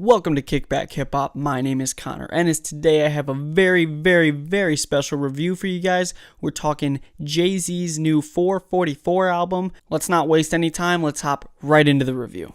Welcome to Kickback Hip Hop. My name is Connor, and today I have a very special review for you guys. We're talking Jay-Z's new 444 album. Let's not waste any time. Let's hop right into the review.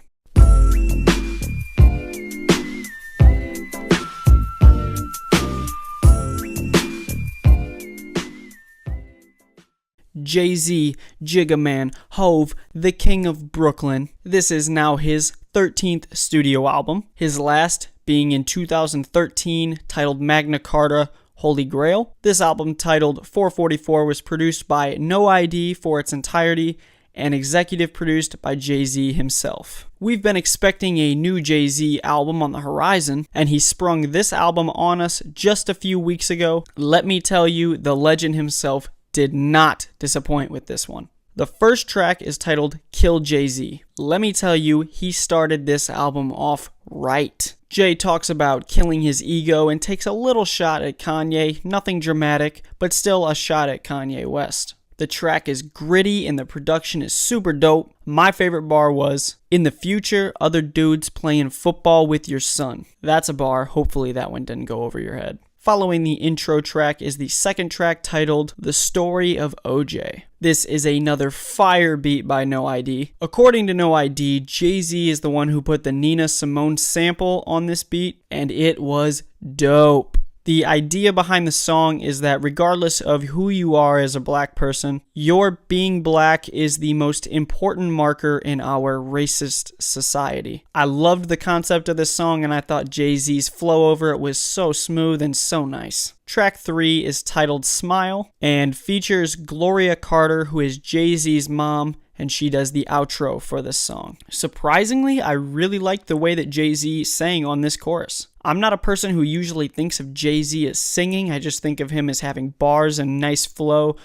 Jay-Z, Jiggaman, Hove, the King of Brooklyn. This is now his 13th studio album, his last being in 2013, titled Magna Carta, Holy Grail. This album, titled 444, was produced by No ID for its entirety and executive produced by Jay-Z himself. We've been expecting a new Jay-Z album on the horizon, and he sprung this album on us just a few weeks ago. Let me tell you, the legend himself did not disappoint with this one. The first track is titled Kill Jay-Z. Let me tell you, he started this album off right. Jay talks about killing his ego and takes a little shot at Kanye, nothing dramatic, but still a shot at Kanye West. The track is gritty and the production is super dope. My favorite bar was, "In the future, other dudes playing football with your son." That's a bar. Hopefully that one didn't go over your head. Following the intro track is the second track titled The Story of OJ. This is another fire beat by No ID. According to No ID, Jay-Z is the one who put the Nina Simone sample on this beat, and it was dope. The idea behind the song is that regardless of who you are as a black person, your being black is the most important marker in our racist society. I loved the concept of this song, and I thought Jay-Z's flow over it was so smooth and so nice. Track 3 is titled Smile and features Gloria Carter, who is Jay-Z's mom, and she does the outro for this song. Surprisingly, I really liked the way that Jay-Z sang on this chorus. I'm not a person who usually thinks of Jay-Z as singing. I just think of him as having bars and nice flow,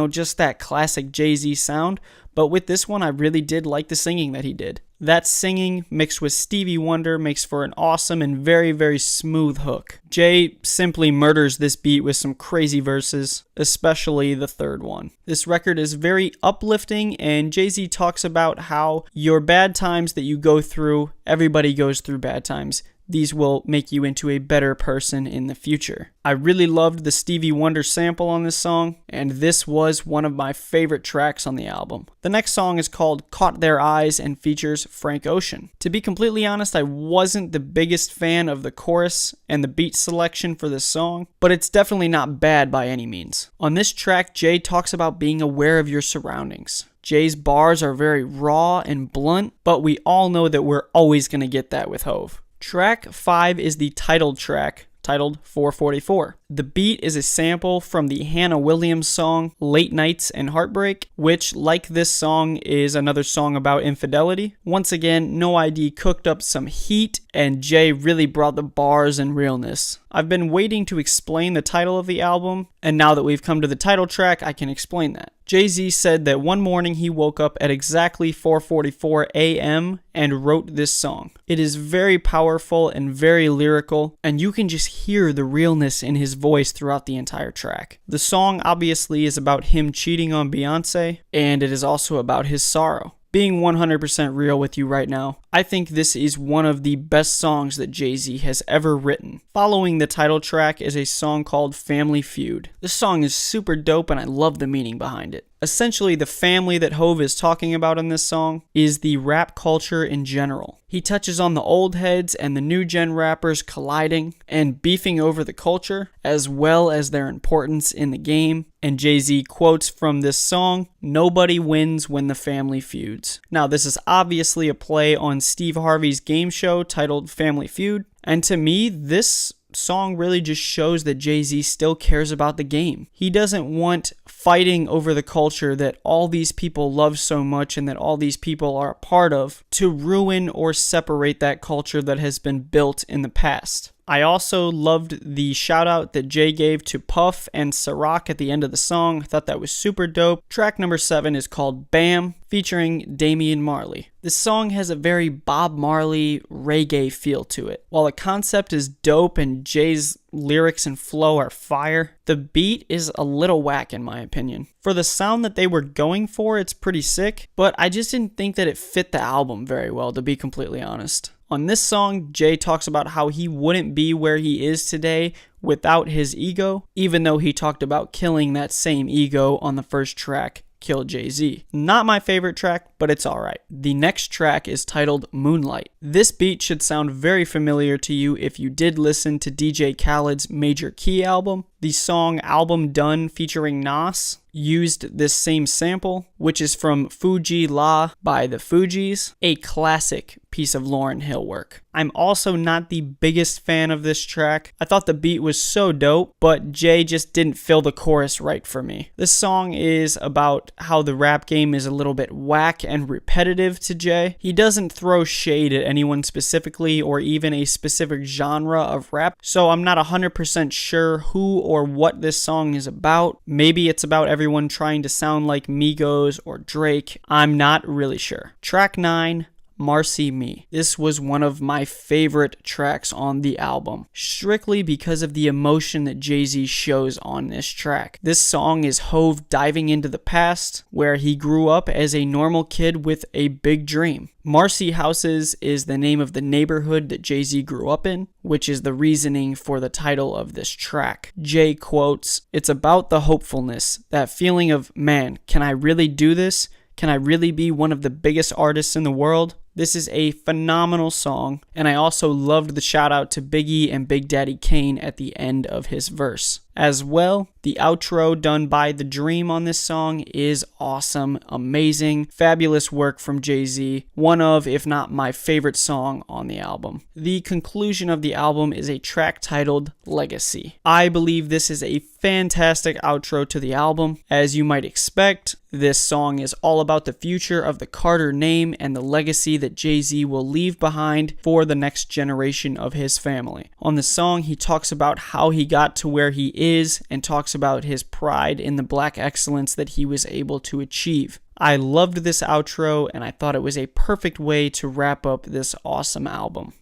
just that classic Jay-Z sound. But with this one, I really did like the singing that he did. That singing mixed with Stevie Wonder makes for an awesome and very smooth hook. Jay simply murders this beat with some crazy verses, especially the third one. This record is very uplifting, and Jay-Z talks about how your bad times that you go through, everybody goes through bad times. These will make you into a better person in the future. I really loved the Stevie Wonder sample on this song, and this was one of my favorite tracks on the album. The next song is called Caught Their Eyes and features Frank Ocean. To be completely honest, I wasn't the biggest fan of the chorus and the beat selection for this song, but it's definitely not bad by any means. On this track, Jay talks about being aware of your surroundings. Jay's bars are very raw and blunt, but we all know that we're always going to get that with Hove. Track 5 is the title track, titled 444. The beat is a sample from the Hannah Williams song Late Nights and Heartbreak, which, like this song, is another song about infidelity. Once again, No ID cooked up some heat, and Jay really brought the bars and realness. I've been waiting to explain the title of the album, and now that we've come to the title track, I can explain that. Jay-Z said that one morning he woke up at exactly 4:44 a.m. and wrote this song. It is very powerful and very lyrical, and you can just hear the realness in his voice throughout the entire track. The song obviously is about him cheating on Beyonce, and it is also about his sorrow. Being 100% real with you right now, I think this is one of the best songs that Jay-Z has ever written. Following the title track is a song called Family Feud. This song is super dope and I love the meaning behind it. Essentially, the family that Hove is talking about in this song is the rap culture in general. He touches on the old heads and the new gen rappers colliding and beefing over the culture, as well as their importance in the game. And Jay-Z quotes from this song, "Nobody wins when the family feuds." Now, this is obviously a play on Steve Harvey's game show titled Family Feud. And to me, this song really just shows that Jay-Z still cares about the game. He doesn't want fighting over the culture that all these people love so much and that all these people are a part of to ruin or separate that culture that has been built in the past. I also loved the shout out that Jay gave to Puff and Ciroc at the end of the song. I thought that was super dope. Track number 7 is called Bam, featuring Damian Marley. This song has a very Bob Marley reggae feel to it. While the concept is dope and Jay's lyrics and flow are fire, the beat is a little whack in my opinion. For the sound that they were going for, it's pretty sick, but I just didn't think that it fit the album very well, to be completely honest. On this song, Jay talks about how he wouldn't be where he is today without his ego, even though he talked about killing that same ego on the first track, Kill Jay-Z. Not my favorite track, but it's alright. The next track is titled Moonlight. This beat should sound very familiar to you if you did listen to DJ Khaled's Major Key album. The song Album Done featuring Nas used this same sample, which is from Fuji La by the Fugees, a classic piece of Lauryn Hill work. I'm also not the biggest fan of this track. I thought the beat was so dope, but Jay just didn't fill the chorus right for me. This song is about how the rap game is a little bit whack and repetitive to Jay. He doesn't throw shade at anyone specifically or even a specific genre of rap, so I'm not 100% sure who or what this song is about. Maybe it's about everyone trying to sound like Migos or Drake. I'm not really sure. Track 9, Marcy Me. This was one of my favorite tracks on the album, strictly because of the emotion that Jay-Z shows on this track. This song is Hov diving into the past, where he grew up as a normal kid with a big dream. Marcy Houses is the name of the neighborhood that Jay-Z grew up in, which is the reasoning for the title of this track. Jay quotes, "It's about the hopefulness, that feeling of, man, can I really do this? Can I really be one of the biggest artists in the world?" This is a phenomenal song, and I also loved the shout out to Biggie and Big Daddy Kane at the end of his verse. As well, the outro done by The Dream on this song is awesome, amazing, fabulous work from Jay-Z, one of, if not my favorite song on the album. The conclusion of the album is a track titled Legacy. I believe this is a fantastic outro to the album. As you might expect, this song is all about the future of the Carter name and the legacy that Jay-Z will leave behind for the next generation of his family. On the song, he talks about how he got to where he is and talks about his pride in the black excellence that he was able to achieve. I loved this outro, and I thought it was a perfect way to wrap up this awesome album.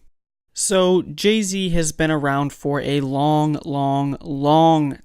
So, Jay-Z has been around for a long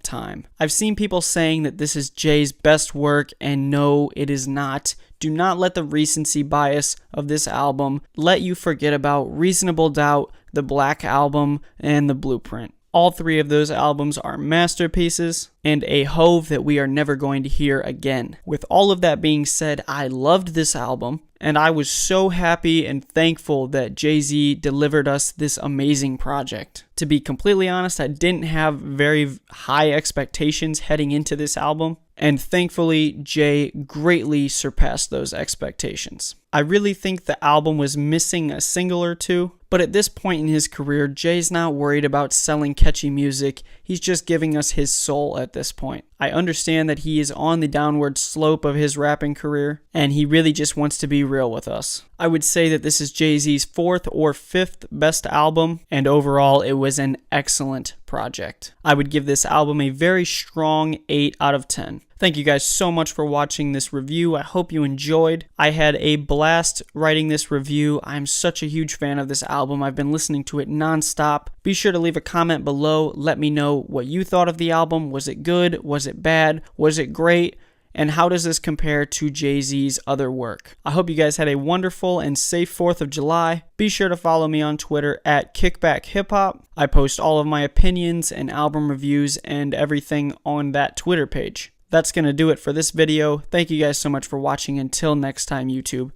time. I've seen people saying that this is Jay's best work, and no, it is not. Do not let the recency bias of this album let you forget about Reasonable Doubt, the Black Album, and The Blueprint. All three of those albums are masterpieces and a Hov that we are never going to hear again. With all of that being said, I loved this album, and I was so happy and thankful that Jay-Z delivered us this amazing project. To be completely honest, I didn't have very high expectations heading into this album, and thankfully, Jay greatly surpassed those expectations. I really think the album was missing a single or two, but at this point in his career, Jay's not worried about selling catchy music. He's just giving us his soul at this point. I understand that he is on the downward slope of his rapping career, and he really just wants to be real with us. I would say that this is Jay-Z's 4th or 5th best album, and overall it was an excellent project. I would give this album a very strong 8 out of 10. Thank you guys so much for watching this review. I hope you enjoyed. I had a blast writing this review. I'm such a huge fan of this album. I've been listening to it nonstop. Be sure to leave a comment below. Let me know what you thought of the album. Was it good? Was it bad? Was it great? And how does this compare to Jay-Z's other work? I hope you guys had a wonderful and safe 4th of July. Be sure to follow me on Twitter at KickbackHipHop. I post all of my opinions and album reviews and everything on that Twitter page. That's going to do it for this video. Thank you guys so much for watching. Until next time, YouTube.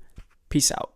Peace out.